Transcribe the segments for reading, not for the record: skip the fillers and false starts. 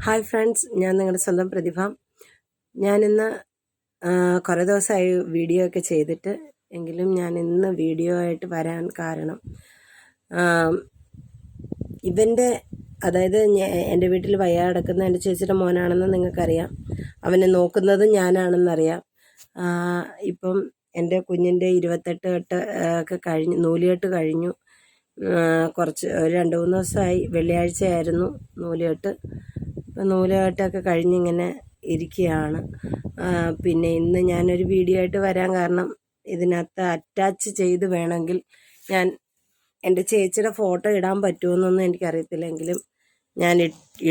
Hi friends, ഞാൻ നിങ്ങളുടെ സ്വന്തം പ്രതിഭ. ഞാനിന്ന് കുറേ ദിവസമായി വീഡിയോ ഒക്കെ ചെയ്തിട്ട്, എങ്കിലും ഞാൻ ഇന്ന് വീഡിയോ ആയിട്ട് വരാൻ കാരണം ഇവൻ്റെ അതായത് എൻ്റെ വീട്ടിൽ വയ്യാതെ കിടക്കുന്ന എൻ്റെ ചേച്ചിയുടെ മോനാണെന്ന് നിങ്ങൾക്കറിയാം. അവനെ നോക്കുന്നത് ഞാനാണെന്നറിയാം. ഇപ്പം എൻ്റെ കുഞ്ഞിൻ്റെ 28 ഒക്കെ കഴിഞ്ഞു, നൂലുകെട്ട് കഴിഞ്ഞു. കുറച്ച് 2-3 ദിവസമായി. വെള്ളിയാഴ്ചയായിരുന്നു നൂലുകെട്ട്. നൂലുകെട്ടൊക്കെ കഴിഞ്ഞിങ്ങനെ ഇരിക്കുകയാണ്. പിന്നെ ഇന്ന് ഞാനൊരു വീഡിയോ ആയിട്ട് വരാൻ കാരണം, ഇതിനകത്ത് അറ്റാച്ച് ചെയ്ത് വേണമെങ്കിൽ ഞാൻ എൻ്റെ ചേച്ചിയുടെ ഫോട്ടോ ഇടാൻ പറ്റുമെന്നൊന്നും എനിക്കറിയത്തില്ലെങ്കിലും ഞാൻ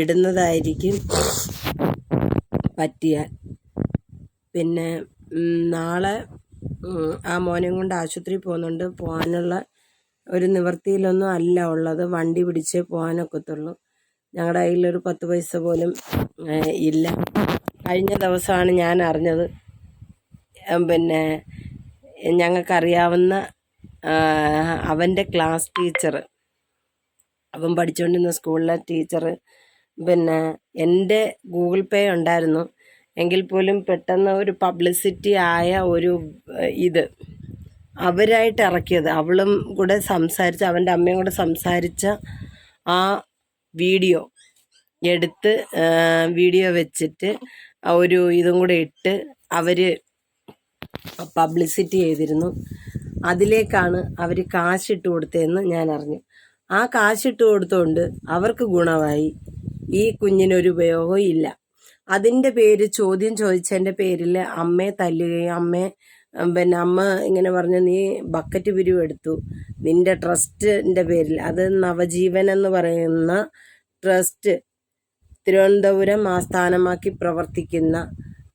ഇടുന്നതായിരിക്കും പറ്റിയാൽ. പിന്നെ നാളെ ആ മോനെയും കൊണ്ട് ആശുപത്രിയിൽ പോകുന്നുണ്ട്. പോകാനുള്ള ഒരു നിവൃത്തിയിലൊന്നും അല്ല ഉള്ളത്. വണ്ടി പിടിച്ചേ പോകാനൊക്കത്തുള്ളൂ. ഞങ്ങളുടെ കയ്യിലൊരു 10 പൈസ പോലും ഇല്ല. കഴിഞ്ഞ ദിവസമാണ് ഞാൻ അറിഞ്ഞത്. പിന്നെ ഞങ്ങൾക്കറിയാവുന്ന അവൻ്റെ ക്ലാസ് ടീച്ചർ, അവൻ പഠിച്ചുകൊണ്ടിരുന്ന സ്കൂളിലെ ടീച്ചർ, പിന്നെ എൻ്റെ ഗൂഗിൾ പേ ഉണ്ടായിരുന്നു എങ്കിൽ പോലും പെട്ടെന്ന് ഒരു പബ്ലിസിറ്റി ആയ ഒരു ഇത് അവരായിട്ട് ഇറക്കിയത്, അവളും കൂടെ സംസാരിച്ച, അവൻ്റെ അമ്മയും കൂടെ സംസാരിച്ച ആ വീഡിയോ എടുത്ത് വീഡിയോ വെച്ചിട്ട് ഒരു ഇതും കൂടെ ഇട്ട് അവർ പബ്ലിസിറ്റി ചെയ്തിരുന്നു. അതിലേക്കാണ് അവർ കാശിട്ട് കൊടുത്തതെന്ന് ഞാൻ അറിഞ്ഞു. ആ കാശിട്ട് കൊടുത്തുകൊണ്ട് അവർക്ക് ഗുണമായി, ഈ കുഞ്ഞിനൊരു ഉപയോഗവും ഇല്ല. അതിൻ്റെ പേര് ചോദ്യം ചോദിച്ചതിൻ്റെ പേരിൽ അമ്മയെ തല്ലുകയും പിന്നെ അമ്മ ഇങ്ങനെ പറഞ്ഞു, നീ ബക്കറ്റ് പിരിവ് എടുത്തു നിൻ്റെ ട്രസ്റ്റിൻ്റെ പേരിൽ. അത് നവജീവൻ എന്ന് പറയുന്ന ട്രസ്റ്റ് തിരുവനന്തപുരം ആസ്ഥാനമാക്കി പ്രവർത്തിക്കുന്ന,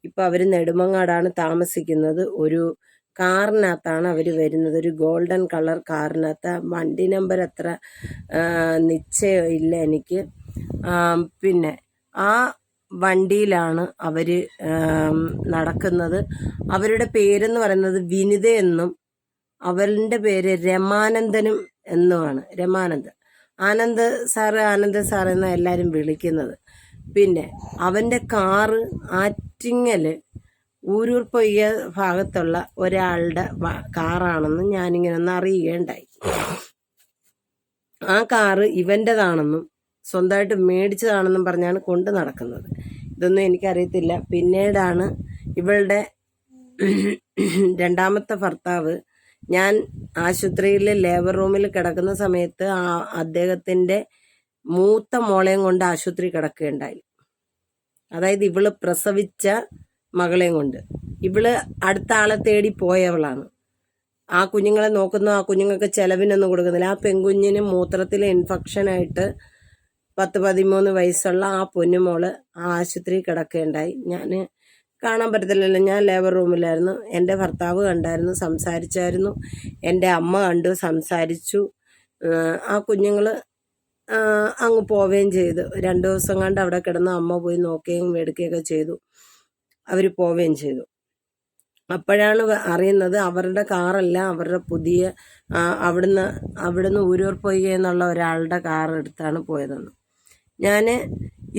ഇപ്പോൾ അവർ നെടുമങ്ങാടാണ് താമസിക്കുന്നത്. ഒരു കാറിനകത്താണ് അവർ വരുന്നത്, ഒരു ഗോൾഡൻ കളർ കാറിനകത്ത്. വണ്ടി നമ്പർ അത്ര നിശ്ചയമില്ല എനിക്ക്. പിന്നെ ആ വണ്ടിയിലാണ് അവർ നടക്കുന്നത്. അവരുടെ പേരെന്ന് പറയുന്നത് വിനിത എന്നും അവരുടെ പേര് രമാനന്ദനും എന്നുമാണ്. രമാനന്ദൻ, ആനന്ദ് സാറ് എന്നാണ് എല്ലാവരും വിളിക്കുന്നത്. പിന്നെ അവൻ്റെ കാറ് ആറ്റിങ്ങൽ ഊരൂർ പൊയ്യ ഭാഗത്തുള്ള ഒരാളുടെ കാറാണെന്ന് ഞാനിങ്ങനെ ഒന്ന് അറിയുകയുണ്ടായി. ആ കാറ് ഇവൻ്റെതാണെന്നും സ്വന്തമായിട്ട് മേടിച്ചതാണെന്നും പറഞ്ഞാണ് കൊണ്ട് നടക്കുന്നത്. ഇതൊന്നും എനിക്കറിയത്തില്ല. പിന്നീടാണ് ഇവളുടെ രണ്ടാമത്തെ ഭർത്താവ്, ഞാൻ ആശുപത്രിയിൽ ലേബർ റൂമിൽ കിടക്കുന്ന സമയത്ത് അദ്ദേഹത്തിൻ്റെ മൂത്ത മോളെയും കൊണ്ട് ആശുപത്രി കിടക്കുകയുണ്ടായി. അതായത് ഇവള് പ്രസവിച്ച മകളെയും കൊണ്ട്. ഇവള് അടുത്ത ആളെ തേടി പോയവളാണ്. ആ കുഞ്ഞുങ്ങളെ നോക്കുന്നു, ആ കുഞ്ഞുങ്ങൾക്ക് ചെലവിനൊന്നും കൊടുക്കുന്നില്ല. ആ പെൺകുഞ്ഞിന് മൂത്രത്തിൽ ഇൻഫെക്ഷനായിട്ട് 10-13 വയസ്സുള്ള ആ പൊന്നുമോള് ആ ആശുപത്രി കിടക്കുകയുണ്ടായി. ഞാൻ കാണാൻ പറ്റത്തില്ലല്ലോ, ഞാൻ ലേബർ റൂമിലായിരുന്നു. എൻ്റെ ഭർത്താവ് കണ്ടായിരുന്നു, സംസാരിച്ചായിരുന്നു. എൻ്റെ അമ്മ കണ്ടു, സംസാരിച്ചു. ആ കുഞ്ഞുങ്ങൾ അങ്ങ് പോവുകയും ചെയ്തു. 2 ദിവസം കണ്ട് അവിടെ കിടന്ന് അമ്മ പോയി നോക്കുകയും മേടിക്കുകയൊക്കെ ചെയ്തു. അവർ പോവുകയും ചെയ്തു. അപ്പോഴാണ് അറിയുന്നത് അവരുടെ കാറല്ല, അവരുടെ പുതിയ അവിടുന്ന് ഊരൂർ പൊയ്ക എന്നുള്ള ഒരാളുടെ കാർ എടുത്താണ് പോയതെന്ന്. ഞാൻ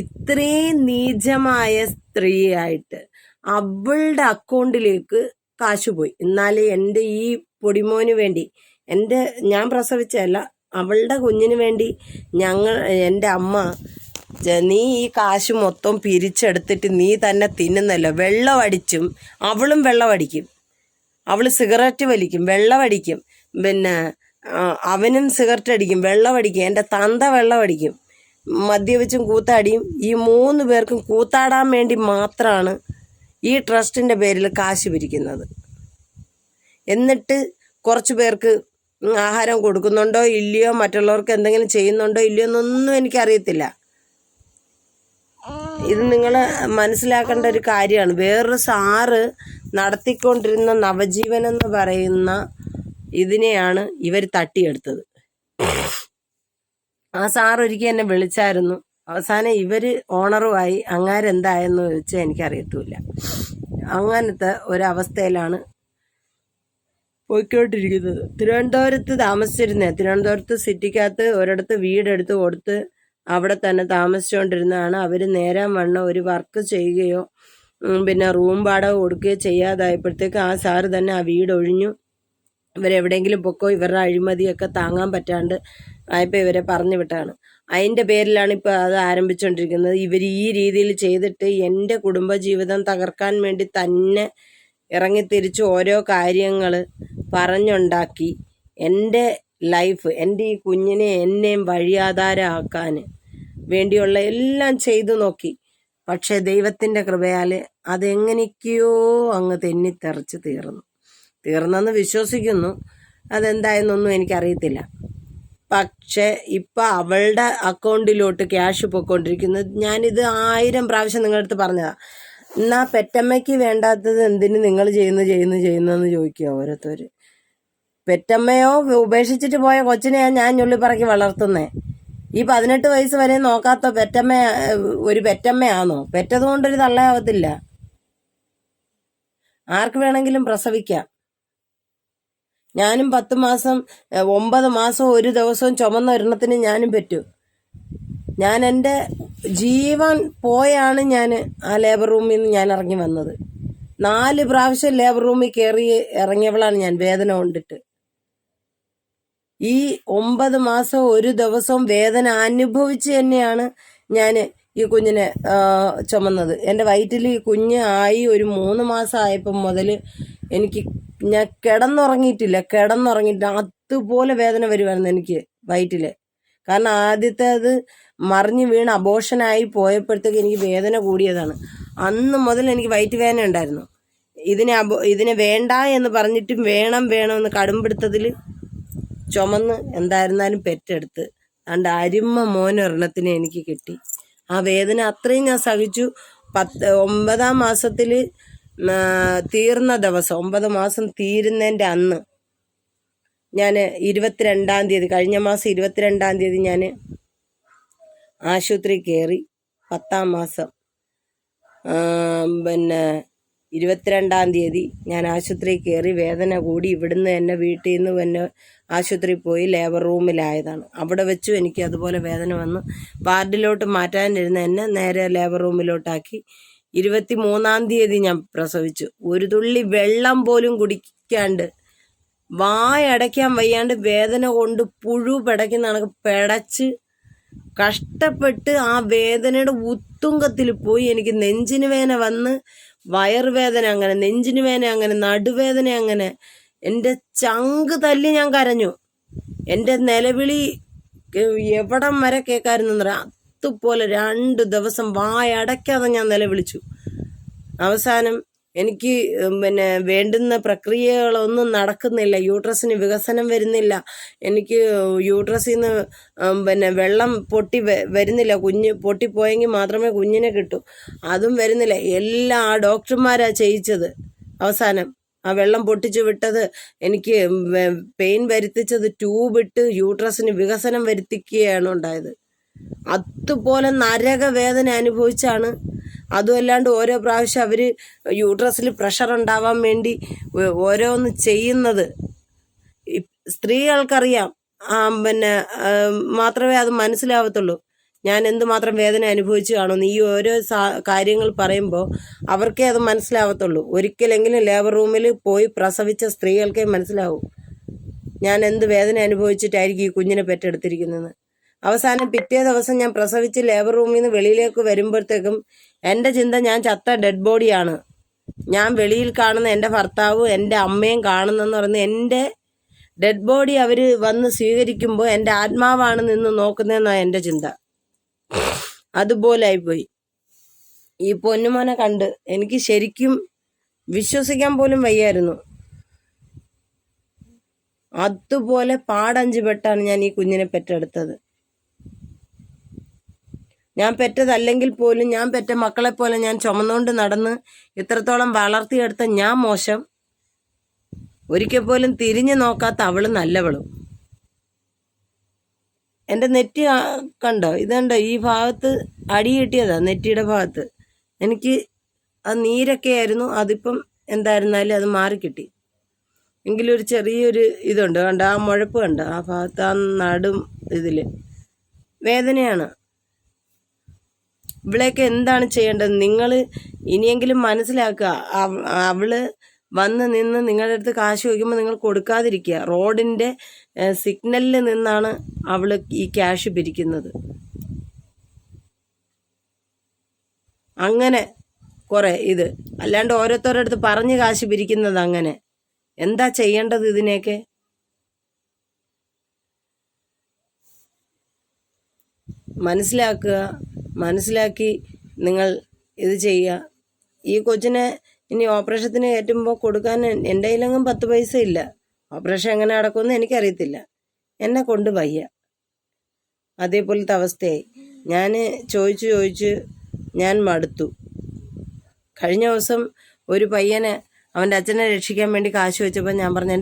ഇത്രയും നീചമായ സ്ത്രീയായിട്ട് അവളുടെ അക്കൗണ്ടിലേക്ക് കാശ് പോയി. എന്നാലേ എൻ്റെ ഈ പൊടിമോന് വേണ്ടി, ഞാൻ പ്രസവിച്ചതല്ല, അവളുടെ കുഞ്ഞിന് വേണ്ടി എൻ്റെ അമ്മ, നീ ഈ കാശ് മൊത്തം പിരിച്ചെടുത്തിട്ട് നീ തന്നെ തിന്നുന്നല്ലോ. വെള്ളമടിച്ചും അവളും വെള്ളമടിക്കും, അവൾ സിഗരറ്റ് വലിക്കും, വെള്ളമടിക്കും. പിന്നെ അവനും സിഗരറ്റ് അടിക്കും, വെള്ളമടിക്കും. എൻ്റെ തന്ത വെള്ളമടിക്കും, മദ്യപിച്ചും കൂത്താടിയും. ഈ 3 പേർക്കും കൂത്താടാൻ വേണ്ടി മാത്രമാണ് ഈ ട്രസ്റ്റിൻ്റെ പേരിൽ കാശ് പിരിക്കുന്നത്. എന്നിട്ട് കുറച്ച് പേർക്ക് ആഹാരം കൊടുക്കുന്നുണ്ടോ ഇല്ലയോ, മറ്റുള്ളവർക്ക് എന്തെങ്കിലും ചെയ്യുന്നുണ്ടോ ഇല്ലയോ എന്നൊന്നും എനിക്കറിയത്തില്ല. ഇത് നിങ്ങൾ മനസ്സിലാക്കേണ്ട ഒരു കാര്യമാണ്. വേറൊരു സാറ് നടത്തിക്കൊണ്ടിരുന്ന നവജീവൻ എന്ന് പറയുന്ന ഇതിനെയാണ് ഇവർ തട്ടിയെടുത്തത്. ആ സാർ ഒരിക്കൽ എന്നെ വിളിച്ചായിരുന്നു. അവസാനം ഇവർ ഓണറുമായി അങ്ങാരെന്തായെന്ന് ചോദിച്ചാൽ എനിക്കറിയത്തുമില്ല. അങ്ങനത്തെ ഒരവസ്ഥയിലാണ് പോയിക്കൊണ്ടിരിക്കുന്നത്. തിരുവനന്തപുരത്ത് താമസിച്ചിരുന്നേ, തിരുവനന്തപുരത്ത് സിറ്റിക്കകത്ത് ഒരിടത്ത് വീടെടുത്ത് കൊടുത്ത് അവിടെ തന്നെ താമസിച്ചുകൊണ്ടിരുന്നതാണ്. അവർ നേരാൻ വണ്ണം ഒരു വർക്ക് ചെയ്യുകയോ പിന്നെ റൂം വാടക കൊടുക്കുകയോ ചെയ്യാതായപ്പോഴത്തേക്ക് ആ സാറ് തന്നെ ആ വീട് ഒഴിഞ്ഞു. ഇവരെവിടെയെങ്കിലും പൊക്കോ, ഇവരുടെ അഴിമതിയൊക്കെ താങ്ങാൻ പറ്റാണ്ട് ആയപ്പോൾ ഇവരെ പറഞ്ഞു വിട്ടാണ്. അതിൻ്റെ പേരിലാണ് ഇപ്പോൾ അത് ആരംഭിച്ചുകൊണ്ടിരിക്കുന്നത്. ഇവർ ഈ രീതിയിൽ ചെയ്തിട്ട് എൻ്റെ കുടുംബജീവിതം തകർക്കാൻ വേണ്ടി തന്നെ ഇറങ്ങിത്തിരിച്ച് ഓരോ കാര്യങ്ങൾ പറഞ്ഞുണ്ടാക്കി എൻ്റെ ലൈഫ്, എൻ്റെ ഈ കുഞ്ഞിനെ എന്നെയും വഴിയാധാരമാക്കാൻ വേണ്ടിയുള്ള എല്ലാം ചെയ്തു നോക്കി. പക്ഷെ ദൈവത്തിൻ്റെ കൃപയാൽ അതെങ്ങനെയൊക്കെയോ അങ്ങ് തെന്നിത്തെറിച്ച് തീർന്നെന്ന് വിശ്വസിക്കുന്നു. അതെന്തായെന്നൊന്നും എനിക്കറിയത്തില്ല. പക്ഷെ ഇപ്പം അവളുടെ അക്കൗണ്ടിലോട്ട് ക്യാഷ് പോയിക്കൊണ്ടിരിക്കുന്നത്. ഞാനിത് 1000 പ്രാവശ്യം നിങ്ങളുടെ അടുത്ത് പറഞ്ഞതാണ്. എന്നാൽ പെറ്റമ്മയ്ക്ക് വേണ്ടാത്തത് എന്തിന് നിങ്ങൾ ചെയ്യുന്നതെന്ന് ചോദിക്കുക ഓരോരുത്തർ. പെറ്റമ്മയോ ഉപേക്ഷിച്ചിട്ട് പോയ കൊച്ചിനെയാണ് ഞാൻ ഞുള്ളിപ്പറക്കി വളർത്തുന്നേ. ഈ 18 വയസ്സ് വരെ നോക്കാത്ത പെറ്റമ്മ ഒരു പെറ്റമ്മയാണോ? പെറ്റതുകൊണ്ടൊരു തള്ളയാവത്തില്ല. ആർക്ക് വേണമെങ്കിലും പ്രസവിക്കാം. ഞാനും 10 മാസം 9 മാസം ഒരു ദിവസവും ചുമന്ന ഒരെണ്ണത്തിന് ഞാനും പറ്റൂ. ഞാൻ എൻ്റെ ജീവൻ പോയാണ് ഞാൻ ആ ലേബർ റൂമിൽ നിന്ന് ഞാൻ ഇറങ്ങി വന്നത്. 4 പ്രാവശ്യം ലേബർ റൂമിൽ കയറി ഇറങ്ങിയവളാണ് ഞാൻ, വേദന കൊണ്ടിട്ട്. ഈ 9 മാസം ഒരു ദിവസവും വേദന അനുഭവിച്ച് തന്നെയാണ് ഞാൻ ഈ കുഞ്ഞിനെ ചുമന്നത്. എൻ്റെ വയറ്റിൽ ഈ കുഞ്ഞ് ആയി ഒരു 3 മാസം ആയപ്പം മുതൽ ഞാൻ കിടന്നുറങ്ങിയിട്ടില്ല. അതുപോലെ വേദന വരുമായിരുന്നു എനിക്ക് വയറ്റിൽ. കാരണം ആദ്യത്തെ അത് മറിഞ്ഞ് വീണ് അബോഷനായി പോയപ്പോഴത്തേക്ക് എനിക്ക് വേദന കൂടിയതാണ്. അന്ന് മുതൽ എനിക്ക് വയറ്റ് വേദന ഉണ്ടായിരുന്നു. ഇതിനെ വേണ്ട എന്ന് പറഞ്ഞിട്ടും വേണമെന്ന് കടുംപിടുത്തത്തിൽ ചുമന്ന് എന്തായിരുന്നാലും പെറ്റെടുത്ത് അതുകൊണ്ട് അരിമ്മ മോനൊരെണ്ണത്തിന് എനിക്ക് കിട്ടി. ആ വേദന അത്രയും ഞാൻ സഹിച്ചു. 9-ാം മാസത്തിൽ തീർന്ന ദിവസം, 9 മാസം തീരുന്നതിൻ്റെ അന്ന് ഞാൻ 22-ാം തീയതി, കഴിഞ്ഞ മാസം 22-ാം തീയതി ഞാൻ ആശുപത്രി കയറി. 10-ാം മാസം 22-ാം തീയതി ഞാൻ ആശുപത്രി കയറി. വേദന കൂടി. ഇവിടുന്ന് എന്നെ വീട്ടിൽ നിന്ന് പിന്നെ ആശുപത്രി പോയി ലേബർ റൂമിലായതാണ്. അവിടെ വെച്ചും എനിക്ക് അതുപോലെ വേദന വന്നു. വാർഡിലോട്ട് മാറ്റാനിരുന്ന എന്നെ നേരെ ലേബർ റൂമിലോട്ടാക്കി. 23-ാം തീയതി ഞാൻ പ്രസവിച്ചു. ഒരു തുള്ളി വെള്ളം പോലും കുടിക്കാണ്ട്, വായടയ്ക്കാൻ വയ്യാണ്ട്, വേദന കൊണ്ട് പുഴു പിടയ്ക്കുന്ന കണക്ക് പിടച്ച് കഷ്ടപ്പെട്ട് ആ വേദനയുടെ ഉത്തുങ്കത്തിൽ പോയി. എനിക്ക് നെഞ്ചിന് വേദന വന്ന്, വയറുവേദന അങ്ങനെ, നെഞ്ചിന് വേദന അങ്ങനെ, നടുവേദന അങ്ങനെ. എൻ്റെ ചങ്ക് തല്ലി ഞാൻ കരഞ്ഞു. എൻ്റെ നിലവിളി എവിടം വരെ കേൾക്കാമായിരുന്നു. അതുപോലെ 2 ദിവസം വായടയ്ക്കാതെ ഞാൻ നിലവിളിച്ചു. അവസാനം എനിക്ക് വേണ്ടുന്ന പ്രക്രിയകളൊന്നും നടക്കുന്നില്ല. യൂട്രസിന് വികസനം വരുന്നില്ല. എനിക്ക് യൂട്രസിൽ നിന്ന് വെള്ളം വരുന്നില്ല. കുഞ്ഞ് പൊട്ടിപ്പോയെങ്കിൽ മാത്രമേ കുഞ്ഞിനെ കിട്ടൂ. അതും വരുന്നില്ല. എല്ലാം ആ ഡോക്ടർമാരാണ് ചെയ്യിച്ചത്. അവസാനം ആ വെള്ളം പൊട്ടിച്ചു വിട്ടത്, എനിക്ക് പെയിൻ വരുത്തിച്ചത്, ട്യൂബിട്ട് യൂട്രസിന് വികസനം വരുത്തിക്കുകയാണ് ഉണ്ടായത്. അതുപോലെ നരകവേദന അനുഭവിച്ചാണ്. അതുമല്ലാണ്ട് ഓരോ പ്രാവശ്യം അവർ യൂട്രസിൽ പ്രഷർ ഉണ്ടാവാൻ വേണ്ടി ഓരോന്ന് ചെയ്യുന്നത് സ്ത്രീകൾക്കറിയാം. മാത്രമേ അത് മനസ്സിലാവത്തുള്ളൂ ഞാൻ എന്തുമാത്രം വേദന അനുഭവിച്ചു കാണുമെന്ന്. ഈ ഓരോ കാര്യങ്ങൾ പറയുമ്പോൾ അവർക്കേ അത് മനസ്സിലാവത്തുള്ളൂ. ഒരിക്കലെങ്കിലും ലേബർ റൂമിൽ പോയി പ്രസവിച്ച സ്ത്രീകൾക്കേ മനസ്സിലാവൂ ഞാൻ എന്ത് വേദന അനുഭവിച്ചിട്ടായിരിക്കും ഈ കുഞ്ഞിനെ പെറ്റെടുത്തിരിക്കുന്നതെന്ന്. അവസാനം പിറ്റേ ദിവസം ഞാൻ പ്രസവിച്ച് ലേബർ റൂമിൽ നിന്ന് വെളിയിലേക്ക് വരുമ്പോഴത്തേക്കും എൻ്റെ ചിന്ത ഞാൻ ചത്ത ഡെഡ് ബോഡിയാണ്. ഞാൻ വെളിയിൽ കാണുന്ന എൻ്റെ ഭർത്താവും എൻ്റെ അമ്മയും കാണുന്നെന്ന് പറയുന്നത് എൻ്റെ ഡെഡ് ബോഡി അവർ വന്ന് സ്വീകരിക്കുമ്പോൾ എൻ്റെ ആത്മാവാണ് നിന്ന് നോക്കുന്നതെന്നാണ് എൻ്റെ ചിന്ത. അതുപോലെ ആയിപ്പോയി. ഈ പൊന്നുമോനെ കണ്ട് എനിക്ക് ശരിക്കും വിശ്വസിക്കാൻ പോലും വയ്യായിരുന്നു. അതുപോലെ പാടഞ്ച് പെട്ടാണ് ഞാൻ ഈ കുഞ്ഞിനെ പെറ്റെടുത്തത്. ഞാൻ പെറ്റതല്ലെങ്കിൽ പോലും ഞാൻ പെറ്റ മക്കളെ പോലെ ഞാൻ ചുമന്നുകൊണ്ട് നടന്ന് ഇത്രത്തോളം വളർത്തിയെടുത്ത ഞാൻ മോശം. ഒരിക്കൽ പോലും തിരിഞ്ഞു നോക്കാത്ത അവള് നല്ലവളും. എൻ്റെ നെറ്റി കണ്ടോ? ഇതുണ്ടോ? ഈ ഭാഗത്ത് അടി കിട്ടിയതാ, നെറ്റിയുടെ ഭാഗത്ത്. എനിക്ക് ആ നീരൊക്കെ ആയിരുന്നു. അതിപ്പം എന്തായിരുന്നാലും അത് മാറിക്കിട്ടി. എങ്കിലും ഒരു ചെറിയൊരു ഇതുണ്ട് കണ്ടോ? ആ മുഴപ്പ് കണ്ടോ? ആ ഭാഗത്ത് ആ നടും ഇതിൽ വേദനയാണ്. ഇവളെയൊക്കെ എന്താണ് ചെയ്യേണ്ടത്? നിങ്ങൾ ഇനിയെങ്കിലും മനസ്സിലാക്കുക. അവള് വന്ന് നിന്ന് നിങ്ങളുടെ അടുത്ത് കാശ് ചോദിക്കുമ്പോൾ നിങ്ങൾ കൊടുക്കാതിരിക്കുക. റോഡിൻ്റെ സിഗ്നലിൽ നിന്നാണ് അവള് ഈ ക്യാഷ് പിരിക്കുന്നത്. അങ്ങനെ കുറെ ഇത് അല്ലാണ്ട് ഓരോരുത്തരുടെ അടുത്ത് പറഞ്ഞ് കാശ് പിരിക്കുന്നത്. അങ്ങനെ എന്താ ചെയ്യേണ്ടത്? ഇതിനെയൊക്കെ മനസ്സിലാക്കുക. മനസ്സിലാക്കി നിങ്ങൾ ഇത് ചെയ്യുക. ഈ കൊച്ചിനെ ഇനി ഓപ്പറേഷത്തിന് കയറ്റുമ്പോൾ കൊടുക്കാൻ എൻ്റെ കയ്യിലെങ്ങും 10 പൈസ ഇല്ല. ഓപ്പറേഷൻ എങ്ങനെ നടക്കുമെന്ന് എനിക്കറിയത്തില്ല. എന്നെ കൊണ്ട് വയ്യ. അതേപോലത്തെ അവസ്ഥയായി. ഞാൻ ചോദിച്ച് ഞാൻ മടുത്തു. കഴിഞ്ഞ ദിവസം ഒരു പയ്യന് അവൻ്റെ അച്ഛനെ രക്ഷിക്കാൻ വേണ്ടി കാശ് വെച്ചപ്പോൾ ഞാൻ പറഞ്ഞു,